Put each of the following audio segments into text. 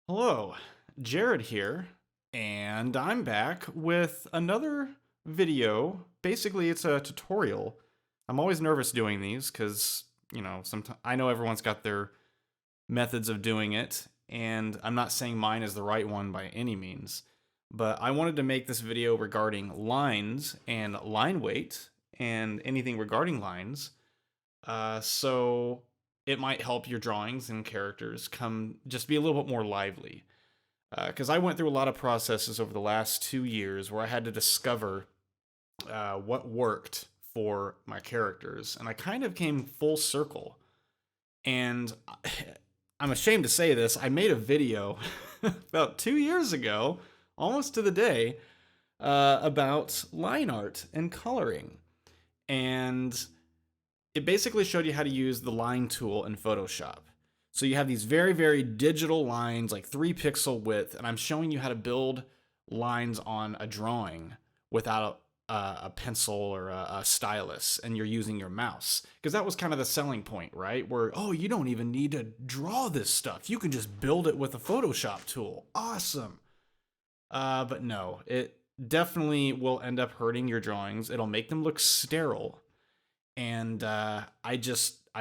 Hello, Jared here, and I'm back with another video. Basically, it's a tutorial. I'm always nervous doing these because, sometimes I know everyone's got their methods of doing it, and I'm not saying mine is the right one by any means. But I wanted to make this video regarding lines and line weight and anything regarding lines, so it might help your drawings and characters come just be a little bit more lively because I went through a lot of processes over the last 2 years where I had to discover what worked for my characters, and I kind of came full circle. And I'm ashamed to say this, I made a video about 2 years ago, almost to the day, about line art and coloring. And it basically showed you how to use the line tool in Photoshop. So you have these very, very digital lines, like 3 pixel width, and I'm showing you how to build lines on a drawing without a pencil or a stylus, and you're using your mouse. Because that was kind of the selling point, right? Where, oh, you don't even need to draw this stuff. You can just build it with a Photoshop tool. Awesome. But no, it definitely will end up hurting your drawings. It'll make them look sterile, and I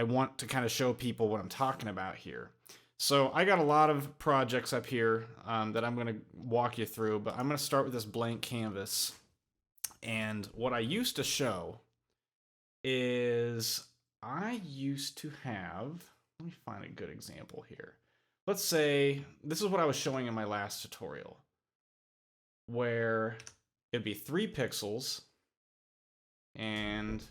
want to kind of show people what I'm talking about here. So I got a lot of projects up here that I'm going to walk you through, but I'm going to start with this blank canvas. And what I used to show is I used to have, let me find a good example here. Let's say this is what I was showing in my last tutorial, where it'd be 3 pixels, and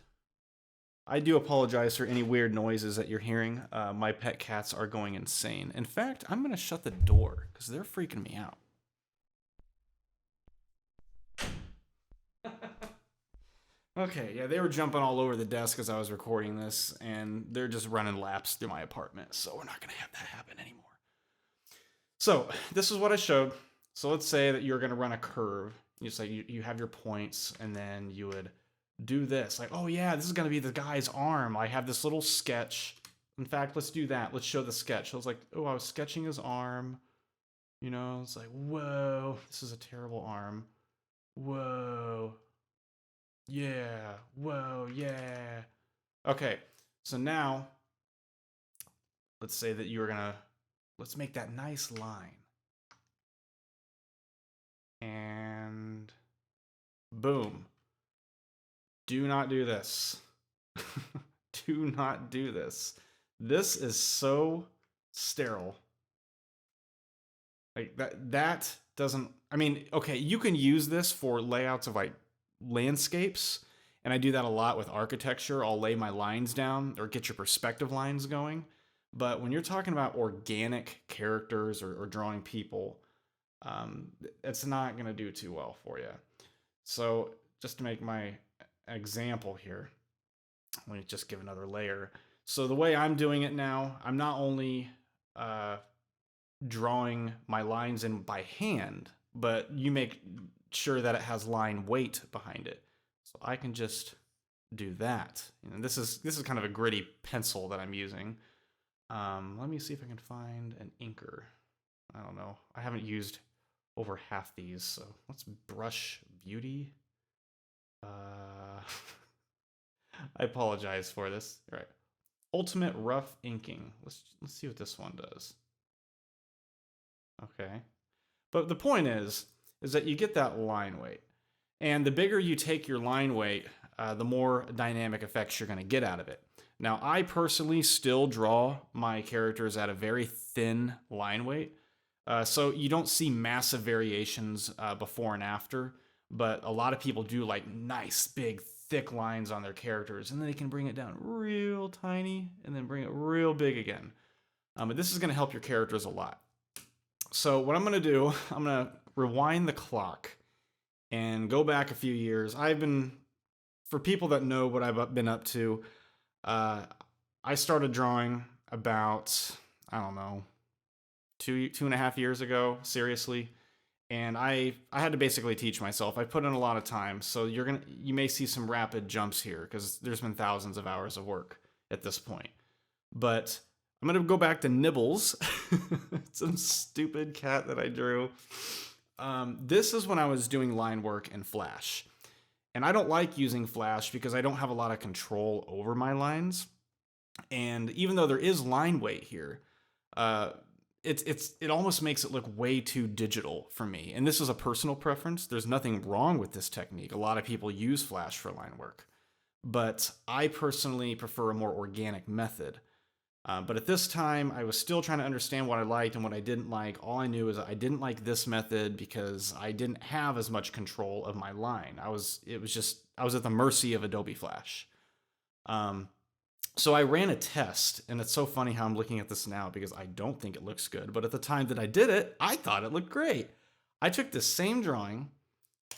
I do apologize for any weird noises that you're hearing. My pet cats are going insane. In fact, I'm going to shut the door because they're freaking me out. Okay, yeah, they were jumping all over the desk as I was recording this, and they're just running laps through my apartment, so we're not going to have that happen anymore. So, this is what I showed. So, let's say that you're going to run a curve. You say you have your points, and then you would do this. Like, oh yeah, this is going to be the guy's arm. I have this little sketch. In fact, let's do that. Let's show the sketch. I was like, oh, I was sketching his arm. It's like, whoa, this is a terrible arm. Whoa. Yeah. Whoa, yeah. Okay, so now, let's say that let's make that nice line. And boom. Do not do this. Do not do this. This is so sterile. Like that doesn't, I mean, okay, you can use this for layouts of like landscapes, and I do that a lot with architecture. I'll lay my lines down or get your perspective lines going. But when you're talking about organic characters or drawing people, it's not going to do too well for you. So just to make my example here, let me just give another layer. So the way I'm doing it now, I'm not only drawing my lines in by hand, but you make sure that it has line weight behind it. So I can just do that. And this is kind of a gritty pencil that I'm using. Let me see if I can find an inker. I don't know. I haven't used over half these, so let's brush beauty. I apologize for this. All right. Ultimate rough inking. Let's see what this one does. Okay. But the point is that you get that line weight. And the bigger you take your line weight, the more dynamic effects you're going to get out of it. Now, I personally still draw my characters at a very thin line weight. So you don't see massive variations before and after, but a lot of people do like nice, big, thick lines on their characters, and then they can bring it down real tiny and then bring it real big again. But this is going to help your characters a lot. So what I'm going to do, I'm going to rewind the clock and go back a few years. For people that know what I've been up to, I started drawing about, I don't know, 2.5 years ago, seriously. And I had to basically teach myself. I put in a lot of time, so you may see some rapid jumps here because there's been thousands of hours of work at this point. But I'm going to go back to Nibbles. Some stupid cat that I drew. This is when I was doing line work in Flash. And I don't like using Flash because I don't have a lot of control over my lines. And even though there is line weight here, it almost makes it look way too digital for me. And this is a personal preference. There's nothing wrong with this technique. A lot of people use Flash for line work. But I personally prefer a more organic method. But at this time, I was still trying to understand what I liked and what I didn't like. All I knew is I didn't like this method because I didn't have as much control of my line. I was at the mercy of Adobe Flash. So I ran a test, and it's so funny how I'm looking at this now because I don't think it looks good. But at the time that I did it, I thought it looked great. I took the same drawing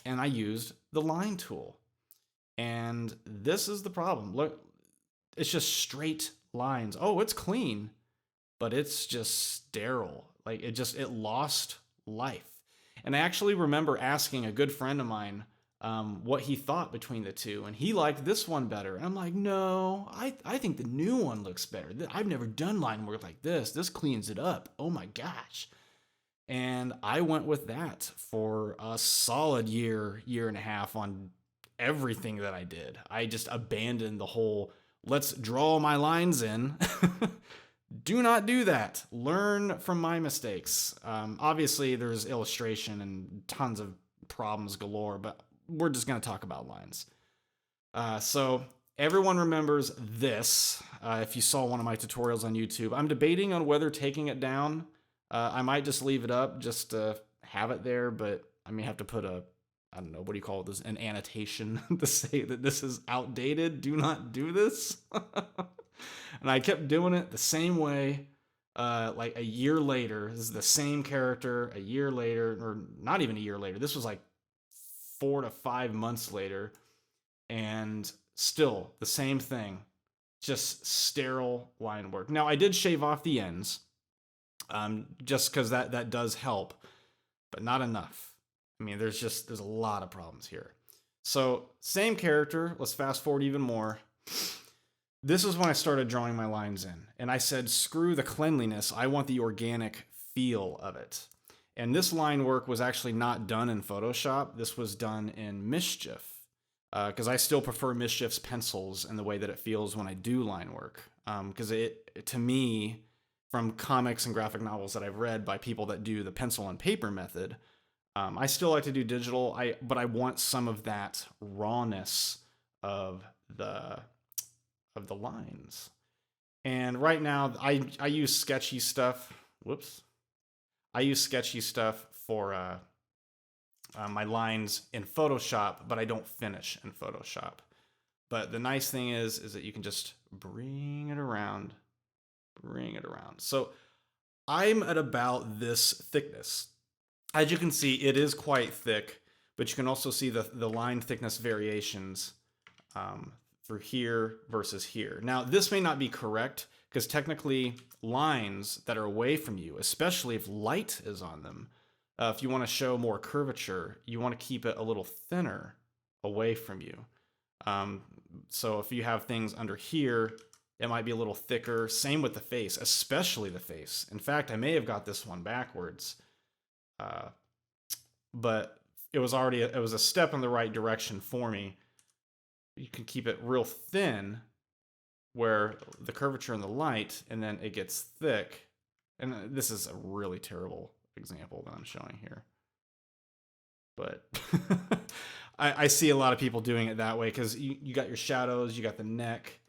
and I used the line tool. And this is the problem. Look, it's just straight lines. Oh, it's clean, but it's just sterile. Like it lost life. And I actually remember asking a good friend of mine what he thought between the two, and he liked this one better. And I'm like, no, I think the new one looks better. I've never done line work like this. This cleans it up. Oh my gosh. And I went with that for a solid year and a half on everything that I did. I just abandoned the whole let's draw my lines in. Do not do that. Learn from my mistakes. Obviously, there's illustration and tons of problems galore, but we're just going to talk about lines. So everyone remembers this. If you saw one of my tutorials on YouTube, I'm debating on whether taking it down. I might just leave it up just to have it there, but I may have to put I don't know, what do you call this? An annotation to say that this is outdated. Do not do this. And I kept doing it the same way. Like a year later, this is the same character a year later, or not even a year later. This was like 4 to 5 months later. And still the same thing. Just sterile line work. Now I did shave off the ends. Just because that does help, but not enough. I mean, there's a lot of problems here. So same character, let's fast forward even more. This is when I started drawing my lines in, and I said, screw the cleanliness. I want the organic feel of it. And this line work was actually not done in Photoshop. This was done in Mischief, because I still prefer Mischief's pencils and the way that it feels when I do line work. Because to me, from comics and graphic novels that I've read by people that do the pencil and paper method, I still like to do digital, but I want some of that rawness of the lines. And right now, I use sketchy stuff. Whoops. I use sketchy stuff for my lines in Photoshop, but I don't finish in Photoshop. But the nice thing is that you can just bring it around. So I'm at about this thickness. As you can see, it is quite thick, but you can also see the line thickness variations through here versus here. Now, this may not be correct because technically lines that are away from you, especially if light is on them, if you want to show more curvature, you want to keep it a little thinner away from you. So if you have things under here, it might be a little thicker. Same with the face, especially the face. In fact, I may have got this one backwards. But it was a step in the right direction for me. You can keep it real thin where the curvature in the light, and then it gets thick. And this is a really terrible example that I'm showing here. But I see a lot of people doing it that way because you got your shadows, you got the neck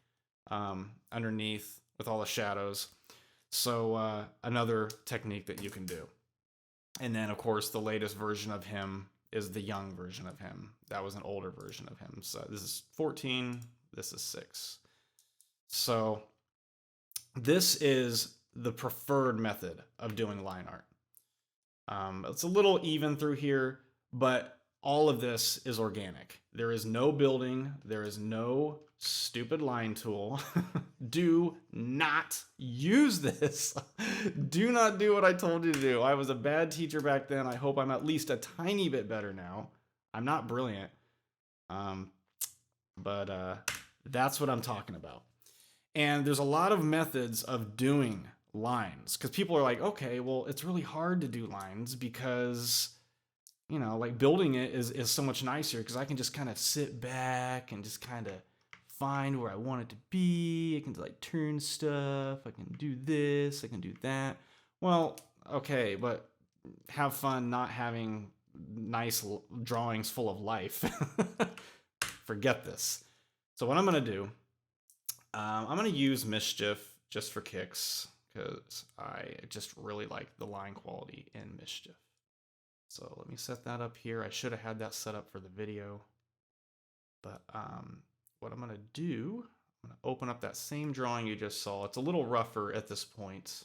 underneath with all the shadows. So another technique that you can do. And then, of course, the latest version of him is the young version of him. That was an older version of him. So this is 14. This is 6. So this is the preferred method of doing line art. It's a little even through here, but all of this is organic. There is no building. There is no stupid line tool. Do not use this. Do not do what I told you to do. I was a bad teacher back then. I hope I'm at least a tiny bit better now. I'm not brilliant. But that's what I'm talking about. And there's a lot of methods of doing lines, because people are like, okay, well, it's really hard to do lines because, you know, like building it is so much nicer because I can just kind of sit back and just kind of find where I want it to be. I can like turn stuff. I can do this. I can do that. Well, okay, but have fun not having nice drawings full of life. Forget this. So what I'm gonna do, I'm gonna use Mischief just for kicks because I just really like the line quality in Mischief. So let me set that up here. I should have had that set up for the video. But what I'm gonna do, I'm gonna open up that same drawing you just saw. It's a little rougher at this point.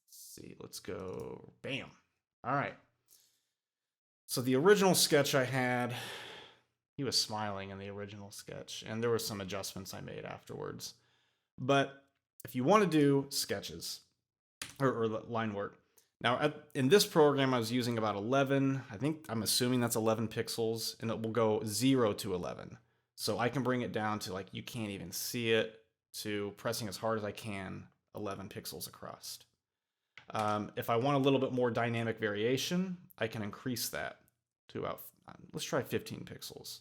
Let's see, let's go, bam. All right. So the original sketch I had, he was smiling in the original sketch, and there were some adjustments I made afterwards. But if you want to do sketches or line work, now in this program I was using about 11, I'm assuming that's 11 pixels, and it will go 0 to 11. So I can bring it down to like you can't even see it, to pressing as hard as I can, 11 pixels across. If I want a little bit more dynamic variation, I can increase that to about, let's try 15 pixels.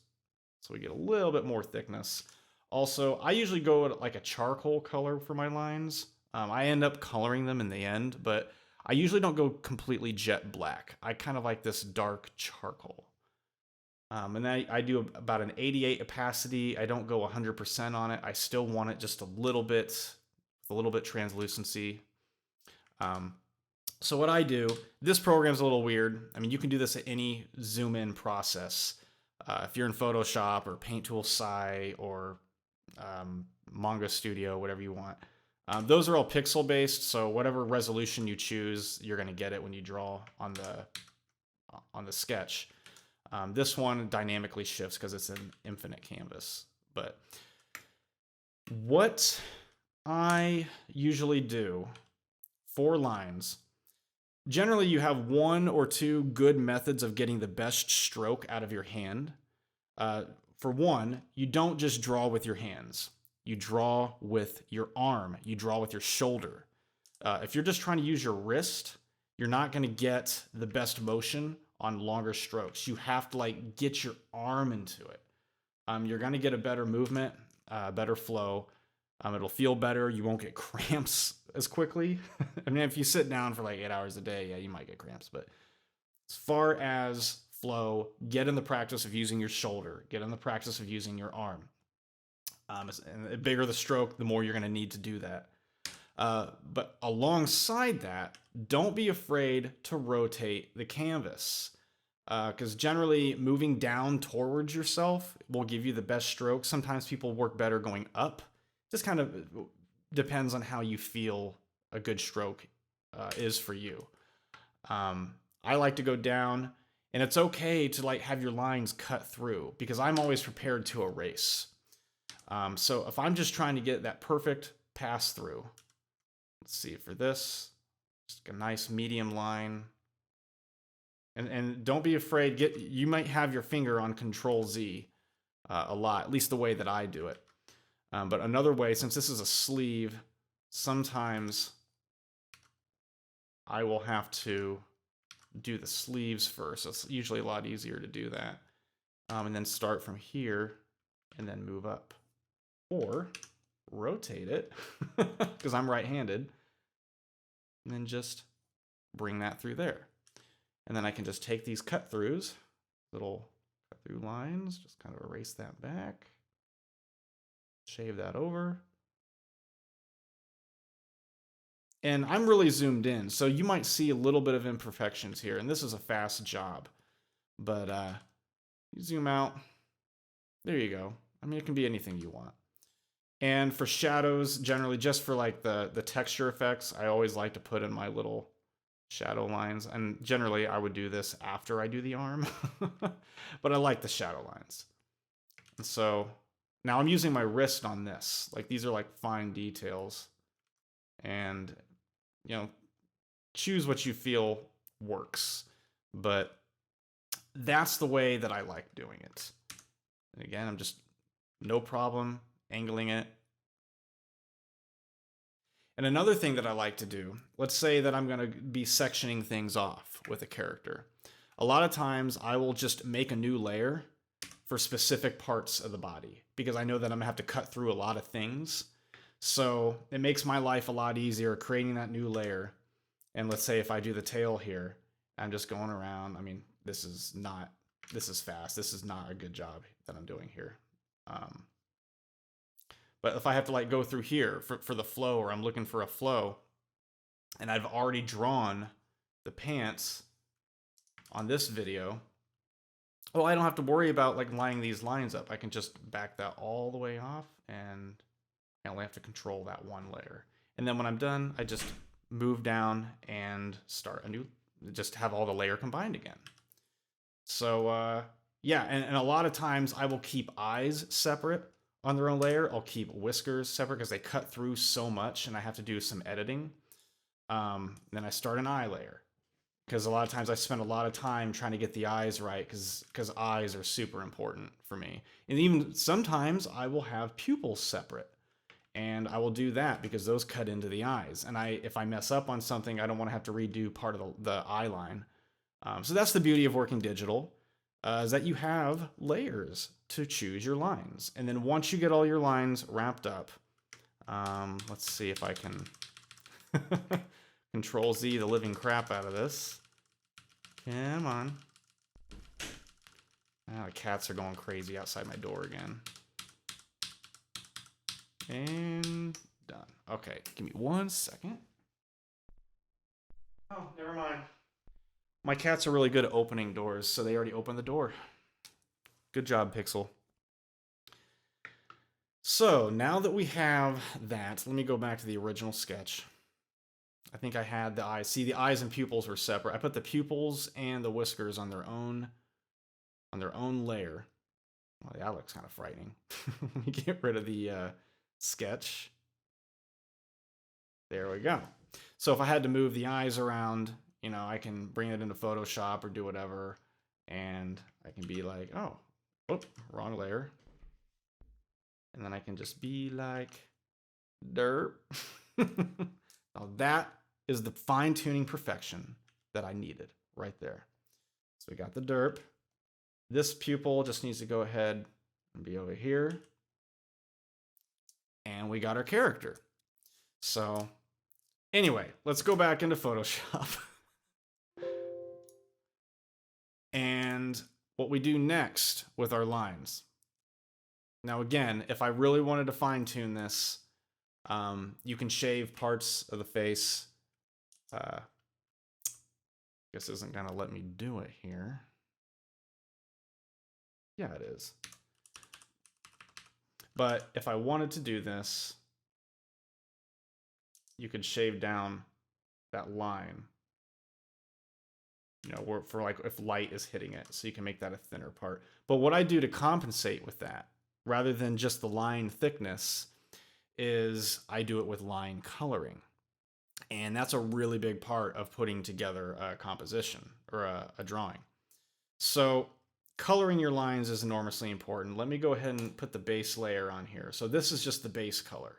So we get a little bit more thickness. Also, I usually go at like a charcoal color for my lines. I end up coloring them in the end, but I usually don't go completely jet black. I kind of like this dark charcoal. And I do about an 88 opacity. I don't go 100% on it. I still want it just a little bit translucency. So what I do, this program's a little weird. I mean, you can do this at any zoom in process. If you're in Photoshop or Paint Tool Sci or Manga Studio, whatever you want. Those are all pixel based, so whatever resolution you choose, you're going to get it when you draw on the sketch. This one dynamically shifts because it's an infinite canvas. But what I usually do for lines, generally you have one or two good methods of getting the best stroke out of your hand. For one, you don't just draw with your hands. You draw with your arm. You draw with your shoulder. If you're just trying to use your wrist, you're not going to get the best motion on longer strokes. You have to like get your arm into it. You're going to get a better movement, better flow. It'll feel better. You won't get cramps as quickly. I mean, if you sit down for like 8 hours a day, yeah, you might get cramps. But as far as flow, get in the practice of using your shoulder. Get in the practice of using your arm. And the bigger the stroke, the more you're going to need to do that. But alongside that, don't be afraid to rotate the canvas. Because generally moving down towards yourself will give you the best stroke. Sometimes people work better going up. Just kind of depends on how you feel a good stroke is for you. I like to go down, and it's okay to like have your lines cut through because I'm always prepared to erase. So if I'm just trying to get that perfect pass through, let's see, for this, just a nice medium line. And don't be afraid, you might have your finger on Control Z a lot, at least the way that I do it. But another way, since this is a sleeve, sometimes I will have to do the sleeves first. So it's usually a lot easier to do that. And then start from here and then move up. Or rotate it, because I'm right-handed, and then just bring that through there. And then I can just take these cut-throughs, little cut-through lines, just kind of erase that back, shave that over. And I'm really zoomed in, so you might see a little bit of imperfections here, and this is a fast job. But you zoom out, there you go. I mean, it can be anything you want. And for shadows, generally just for like the texture effects, I always like to put in my little shadow lines. And generally I would do this after I do the arm, but I like the shadow lines. And so now I'm using my wrist on this. Like these are like fine details, and you know, choose what you feel works, but that's the way that I like doing it. And again, I'm just no problem angling it. And another thing that I like to do, let's say that I'm going to be sectioning things off with a character. A lot of times I will just make a new layer for specific parts of the body because I know that I'm going to have to cut through a lot of things. So it makes my life a lot easier creating that new layer. And let's say if I do the tail here, I'm just going around. I mean, this is fast. This is not a good job that I'm doing here. But if I have to like go through here for the flow, or I'm looking for a flow, and I've already drawn the pants on this video, well, I don't have to worry about like lining these lines up. I can just back that all the way off, and I only have to control that one layer. And then when I'm done, I just move down and start a new, just have all the layer combined again. So yeah, and a lot of times I will keep eyes separate on their own layer. I'll keep whiskers separate because they cut through so much and I have to do some editing. Then I start an eye layer because a lot of times I spend a lot of time trying to get the eyes right because eyes are super important for me. And even sometimes I will have pupils separate. And I will do that because those cut into the eyes. And if I mess up on something, I don't want to have to redo part of the eye line. So that's the beauty of working digital, is that you have layers to choose your lines. And then once you get all your lines wrapped up, let's see if I can Control Z the living crap out of this. Come on. Ah, the cats are going crazy outside my door again. And done. Okay, give me 1 second. Oh, never mind. My cats are really good at opening doors, so they already opened the door. Good job, Pixel. So, now that we have that, let me go back to the original sketch. I think I had the eyes. See, the eyes and pupils were separate. I put the pupils and the whiskers on their own layer. Well, that looks kind of frightening. Let me get rid of the sketch. There we go. So if I had to move the eyes around, you know, I can bring it into Photoshop or do whatever, and I can be like, oh, whoop, wrong layer. And then I can just be like, derp. Now that is the fine-tuning perfection that I needed right there. So we got the derp. This pupil just needs to go ahead and be over here. And we got our character. So anyway, let's go back into Photoshop. And what we do next with our lines. Now again, if I really wanted to fine tune this, you can shave parts of the face. Guess isn't gonna let me do it here. Yeah, it is. But if I wanted to do this, you could shave down that line, you know, for like if light is hitting it, so you can make that a thinner part. But what I do to compensate with that, rather than just the line thickness, is I do it with line coloring. And that's a really big part of putting together a composition or a drawing. So coloring your lines is enormously important. Let me go ahead and put the base layer on here. So this is just the base color.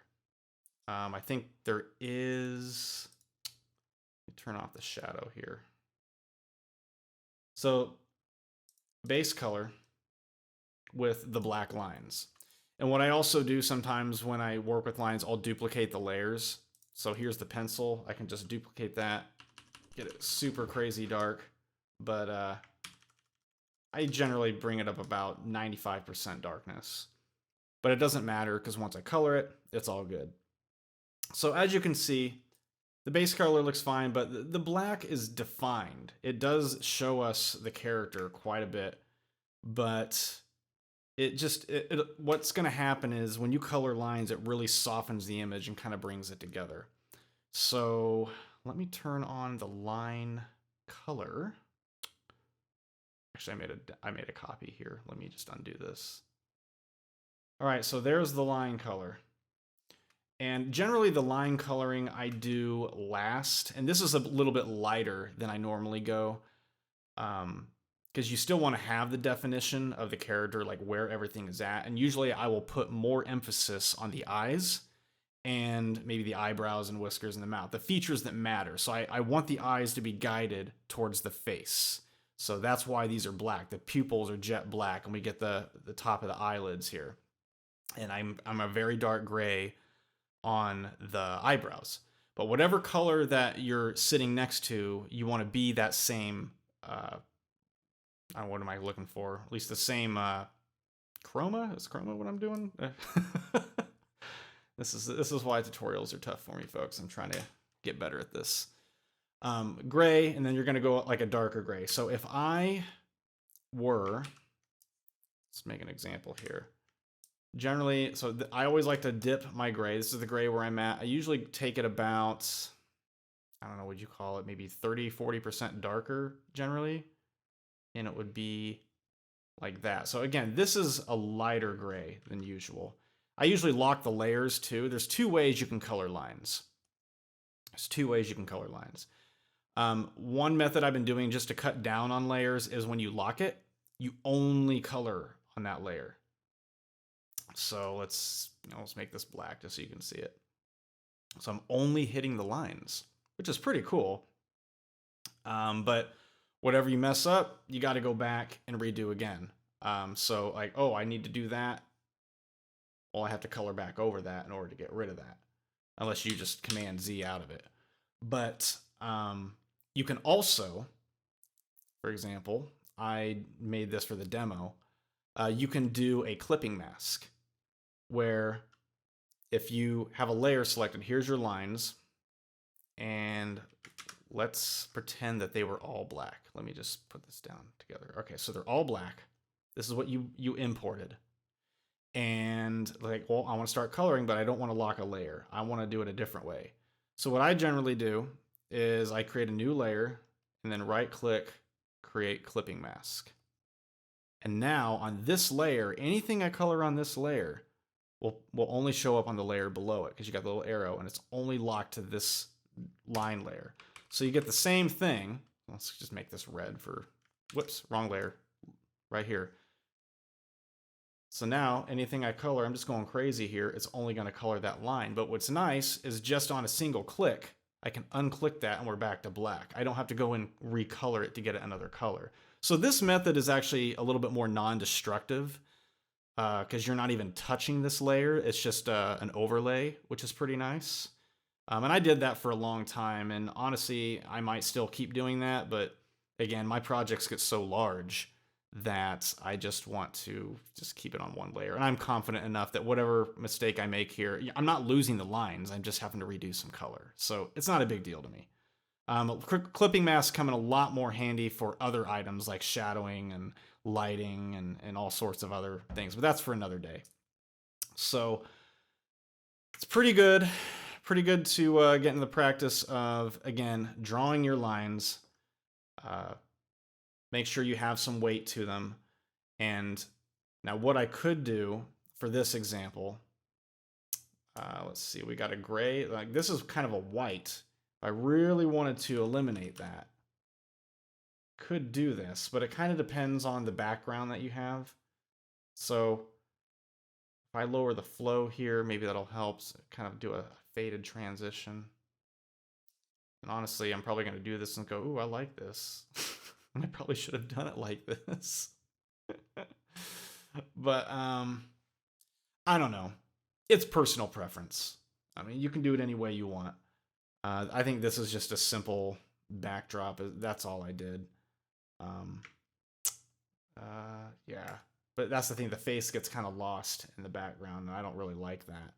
I think there is, let me turn off the shadow here. So base color with the black lines. And what I also do sometimes when I work with lines, I'll duplicate the layers. So here's the pencil. I can just duplicate that, get it super crazy dark. But I generally bring it up about 95% darkness. But it doesn't matter because once I color it, it's all good. So as you can see, the base color looks fine, but the black is defined. It does show us the character quite a bit, but what's going to happen is when you color lines, it really softens the image and kind of brings it together. So let me turn on the line color. Actually, I made a copy here. Let me just undo this. All right, so there's the line color. And generally the line coloring I do last, and this is a little bit lighter than I normally go, because you still want to have the definition of the character, like where everything is at. And usually I will put more emphasis on the eyes and maybe the eyebrows and whiskers and the mouth, the features that matter. So I want the eyes to be guided towards the face. So that's why these are black. The pupils are jet black, and we get the top of the eyelids here. And I'm a very dark gray on the eyebrows. But whatever color that you're sitting next to, you want to be that same. What am I looking for? At least the same chroma. Is chroma what I'm doing? This is why tutorials are tough for me, folks. I'm trying to get better at this. Gray, and then you're going to go like a darker gray. So if I were, let's make an example here. Generally, so I always like to dip my gray. This is the gray where I'm at. I usually take it about, I don't know, what you call it, maybe 30-40% darker generally. And it would be like that. So again, this is a lighter gray than usual. I usually lock the layers too. There's two ways you can color lines. One method I've been doing just to cut down on layers is when you lock it, you only color on that layer. So let's make this black just so you can see it. So I'm only hitting the lines, which is pretty cool. But whatever you mess up, you got to go back and redo again. So like, oh, I need to do that. Well, I have to color back over that in order to get rid of that, unless you just Command Z out of it. But you can also, for example, I made this for the demo. You can do a clipping mask, where if you have a layer selected, here's your lines, and let's pretend that they were all black. Let me just put this down together. Okay, so they're all black. This is what you imported. And like, well, I want to start coloring, but I don't want to lock a layer. I want to do it a different way. So what I generally do is I create a new layer and then right click, create clipping mask. And now on this layer, anything I color on this layer will only show up on the layer below it, because you got the little arrow and it's only locked to this line layer. So you get the same thing. Let's just make this red for, whoops, wrong layer, right here. So now anything I color, I'm just going crazy here, it's only going to color that line. But what's nice is just on a single click, I can unclick that and we're back to black. I don't have to go and recolor it to get another color. So this method is actually a little bit more non-destructive, because you're not even touching this layer. It's just an overlay, which is pretty nice. And I did that for a long time, and honestly, I might still keep doing that, but again, my projects get so large that I just want to just keep it on one layer. And I'm confident enough that whatever mistake I make here, I'm not losing the lines, I'm just having to redo some color. So it's not a big deal to me. Clipping masks come in a lot more handy for other items like shadowing and lighting and all sorts of other things, but that's for another day. So it's pretty good to get in the practice of, again, drawing your lines. Make sure you have some weight to them. And now what I could do for this example, let's see, we got a gray, like this is kind of a white. If I really wanted to eliminate that, could do this, but it kind of depends on the background that you have. So if I lower the flow here, maybe that'll help kind of do a faded transition. And honestly, I'm probably going to do this and go, ooh, I like this. I probably should have done it like this. But I don't know. It's personal preference. I mean, you can do it any way you want. I think this is just a simple backdrop. That's all I did. Yeah. But that's the thing. The face gets kind of lost in the background, and I don't really like that.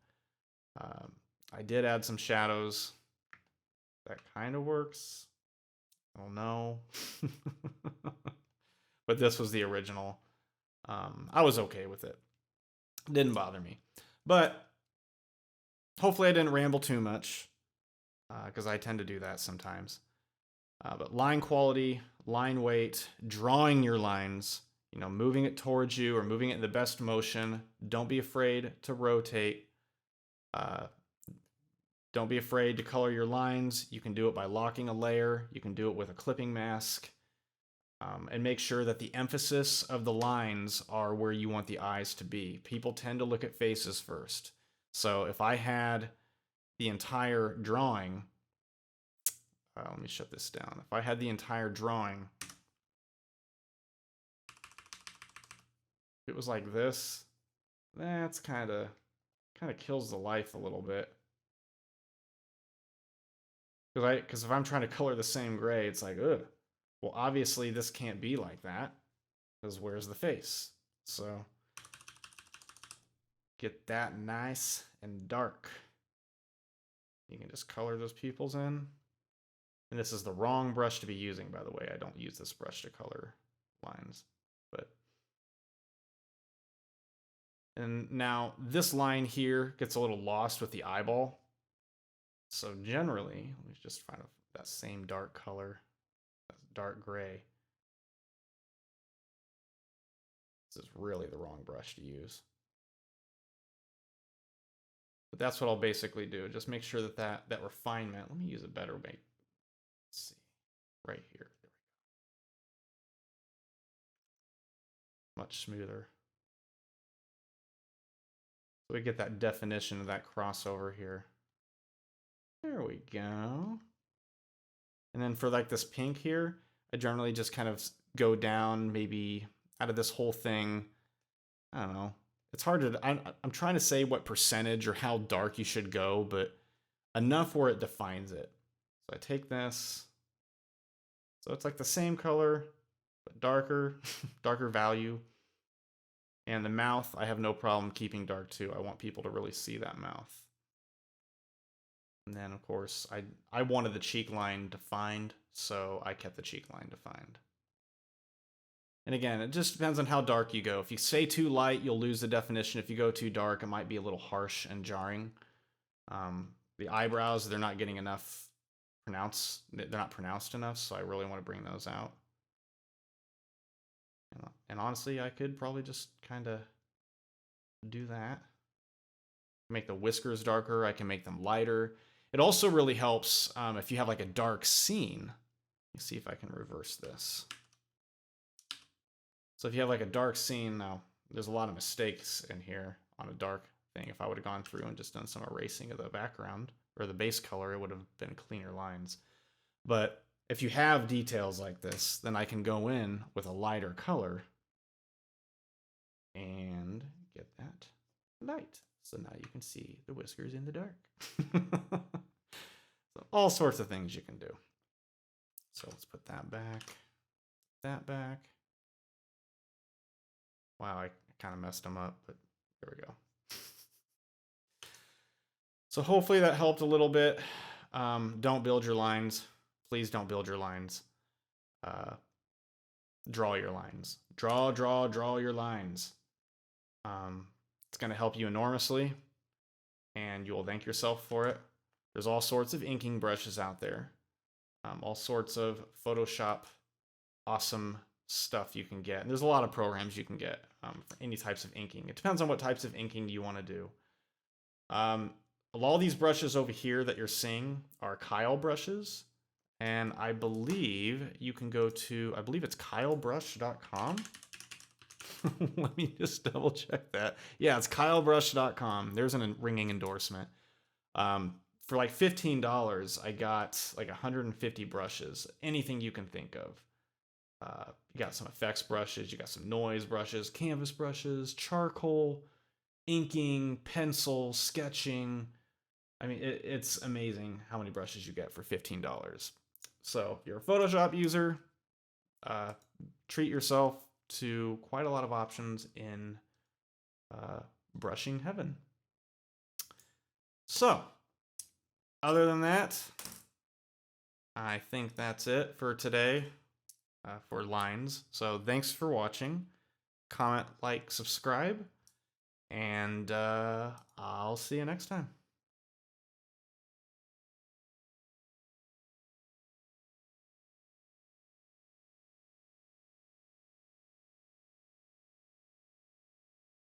I did add some shadows. That kind of works. I don't know. But this was the original. I was okay with it. It didn't bother me. But hopefully I didn't ramble too much, because I tend to do that sometimes. But line quality, line weight, drawing your lines, moving it towards you or moving it in the best motion. Don't be afraid to rotate. Don't be afraid to color your lines. You can do it by locking a layer. You can do it with a clipping mask. And make sure that the emphasis of the lines are where you want the eyes to be. People tend to look at faces first. So if I had the entire drawing, let me shut this down. If I had the entire drawing, it was like this, that's kind of kills the life a little bit. Because if I'm trying to color the same gray, it's like, ugh. Well, obviously this can't be like that, because where's the face? So get that nice and dark. You can just color those pupils in. And this is the wrong brush to be using, by the way. I don't use this brush to color lines. And now this line here gets a little lost with the eyeball. So generally, let me just find that same dark color, that dark gray. This is really the wrong brush to use. But that's what I'll basically do. Just make sure that refinement, let me use a better way. Let's see, right here. There we go. Much smoother. So we get that definition of that crossover here. There we go. And then for like this pink here, I generally just kind of go down maybe out of this whole thing. I don't know. It's hard to, I'm trying to say what percentage or how dark you should go, but enough where it defines it. So I take this. So it's like the same color, but darker, darker value. And the mouth, I have no problem keeping dark too. I want people to really see that mouth. And then, of course, I wanted the cheek line defined, so I kept the cheek line defined. And again, it just depends on how dark you go. If you say too light, you'll lose the definition. If you go too dark, it might be a little harsh and jarring. The eyebrows, they're not getting enough they're not pronounced enough, so I really want to bring those out. And honestly, I could probably just kind of do that. Make the whiskers darker. I can make them lighter. It also really helps if you have like a dark scene. Let me see if I can reverse this. So if you have like a dark scene, now there's a lot of mistakes in here on a dark thing. If I would have gone through and just done some erasing of the background or the base color, it would have been cleaner lines. But if you have details like this, then I can go in with a lighter color and get that light. So now you can see the whiskers in the dark. So all sorts of things you can do. So let's put that back, that back. Wow, I kind of messed them up, but there we go. So hopefully that helped a little bit. Don't build your lines. Please don't build your lines. Draw your lines. Draw your lines. It's going to help you enormously, and you will thank yourself for it. There's all sorts of inking brushes out there. All sorts of Photoshop awesome stuff you can get. And there's a lot of programs you can get for any types of inking. It depends on what types of inking you want to do. All these brushes over here that you're seeing are Kyle brushes. And I believe you can go to, I believe it's kylebrush.com. Let me just double check that. Yeah, it's kylebrush.com. There's a ringing endorsement. For like $15, I got like 150 brushes, anything you can think of. You got some effects brushes, you got some noise brushes, canvas brushes, charcoal, inking, pencil, sketching. I mean, it's amazing how many brushes you get for $15. So if you're a Photoshop user, treat yourself to quite a lot of options in brushing heaven. So, other than that, I think that's it for today for lines. So thanks for watching. Comment, like, subscribe, and I'll see you next time.